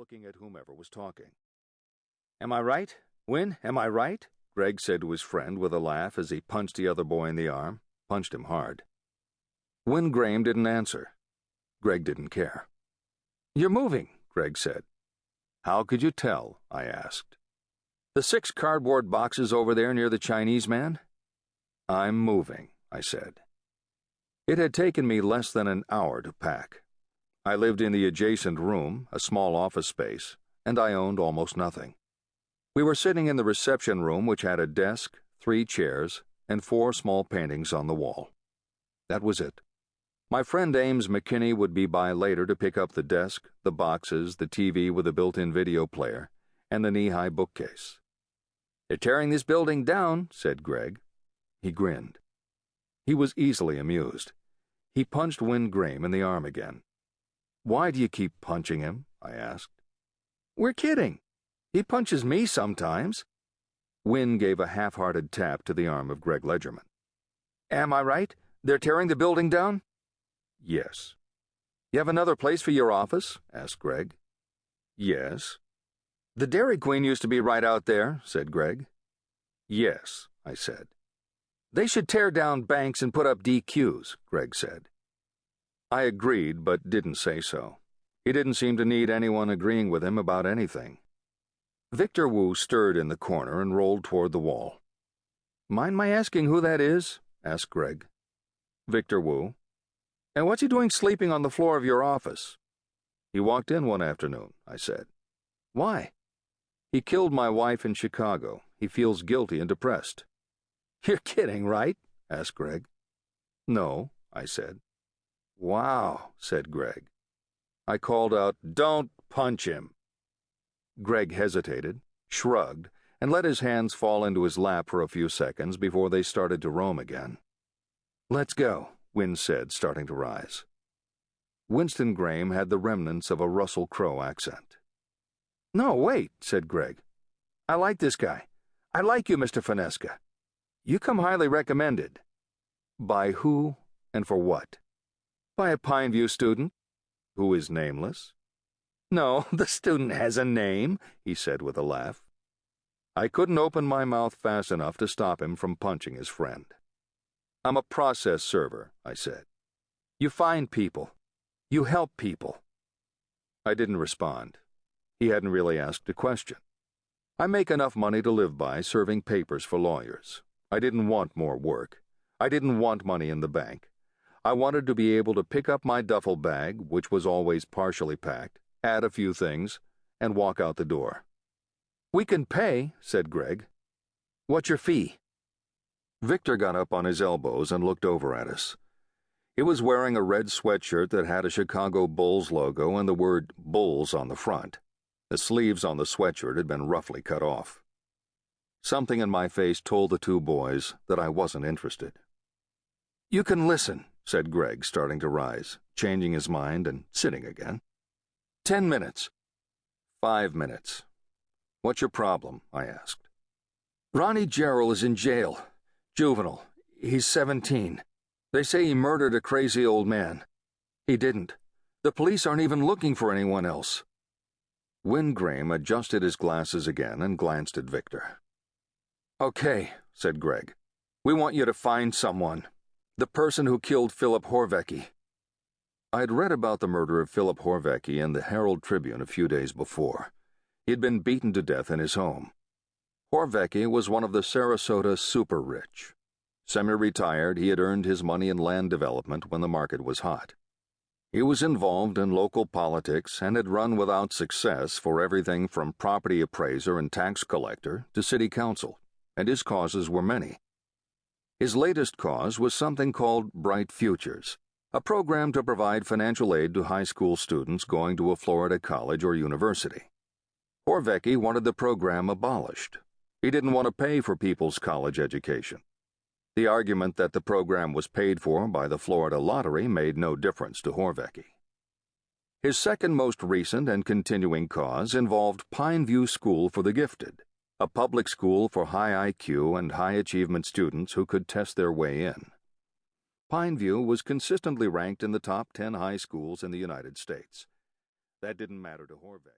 looking at whomever was talking. "Am I right? Win, am I right?" Greg said to his friend with a laugh as he punched the other boy in the arm, punched him hard. Win Graham didn't answer. Greg didn't care. "You're moving," Greg said. "How could you tell?" I asked. "The 6 cardboard boxes over there near the Chinese man?" "I'm moving," I said. It had taken me less than an hour to pack. I lived in the adjacent room, a small office space, and I owned almost nothing. We were sitting in the reception room, which had a desk, 3 chairs, and 4 small paintings on the wall. That was it. My friend Ames McConnohie would be by later to pick up the desk, the boxes, the TV with a built-in video player, and the knee-high bookcase. "They're tearing this building down," said Greg. He grinned. He was easily amused. He punched Win Graham in the arm again. "Why do you keep punching him?" I asked. "We're kidding. He punches me sometimes." Win gave a half-hearted tap to the arm of Greg Ledgerman. "Am I right? They're tearing the building down?" "Yes." "You have another place for your office?" asked Greg. "Yes." "The Dairy Queen used to be right out there," said Greg. "Yes," I said. "They should tear down banks and put up DQs," Greg said. I agreed, but didn't say so. He didn't seem to need anyone agreeing with him about anything. Victor Wu stirred in the corner and rolled toward the wall. "Mind my asking who that is?" asked Greg. "Victor Wu." "And what's he doing sleeping on the floor of your office?" "He walked in one afternoon," I said. "Why?" "He killed my wife in Chicago. He feels guilty and depressed." "You're kidding, right?" asked Greg. "No," I said. "Wow," said Greg. I called out, "Don't punch him." Greg hesitated, shrugged, and let his hands fall into his lap for a few seconds before they started to roam again. "Let's go," Win said, starting to rise. Winston Graham had the remnants of a Russell Crowe accent. "No, wait," said Greg. "I like this guy. I like you, Mr. Fonesca. You come highly recommended." "By who and for what?" "By a Pineview student." "Who is nameless?" "No, the student has a name," he said with a laugh. I couldn't open my mouth fast enough to stop him from punching his friend. "I'm a process server," I said. "You find people. You help people." I didn't respond. He hadn't really asked a question. I make enough money to live by serving papers for lawyers. I didn't want more work. I didn't want money in the bank. I wanted to be able to pick up my duffel bag, which was always partially packed, add a few things, and walk out the door. "We can pay," said Greg. "What's your fee?" Victor got up on his elbows and looked over at us. He was wearing a red sweatshirt that had a Chicago Bulls logo and the word Bulls on the front. The sleeves on the sweatshirt had been roughly cut off. Something in my face told the 2 boys that I wasn't interested. "You can listen," said Greg, starting to rise, changing his mind and sitting again. 10 minutes. 5 minutes. "What's your problem?" I asked. "Ronnie Gerald is in jail. Juvenile. He's 17. They say he murdered a crazy old man. He didn't. The police aren't even looking for anyone else." Win Graham adjusted his glasses again and glanced at Victor. "Okay," said Greg. "We want you to find someone. The person who killed Philip Horvecki." I'd read about the murder of Philip Horvecki in the Herald Tribune a few days before. He'd been beaten to death in his home. Horvecki was one of the Sarasota super-rich. Semi-retired, he had earned his money in land development when the market was hot. He was involved in local politics and had run without success for everything from property appraiser and tax collector to city council, and his causes were many. His latest cause was something called Bright Futures, a program to provide financial aid to high school students going to a Florida college or university. Horvecki wanted the program abolished. He didn't want to pay for people's college education. The argument that the program was paid for by the Florida lottery made no difference to Horvecki. His second most recent and continuing cause involved Pineview School for the Gifted, a public school for high IQ and high achievement students who could test their way in. Pineview was consistently ranked in the top 10 high schools in the United States. That didn't matter to Horvecki.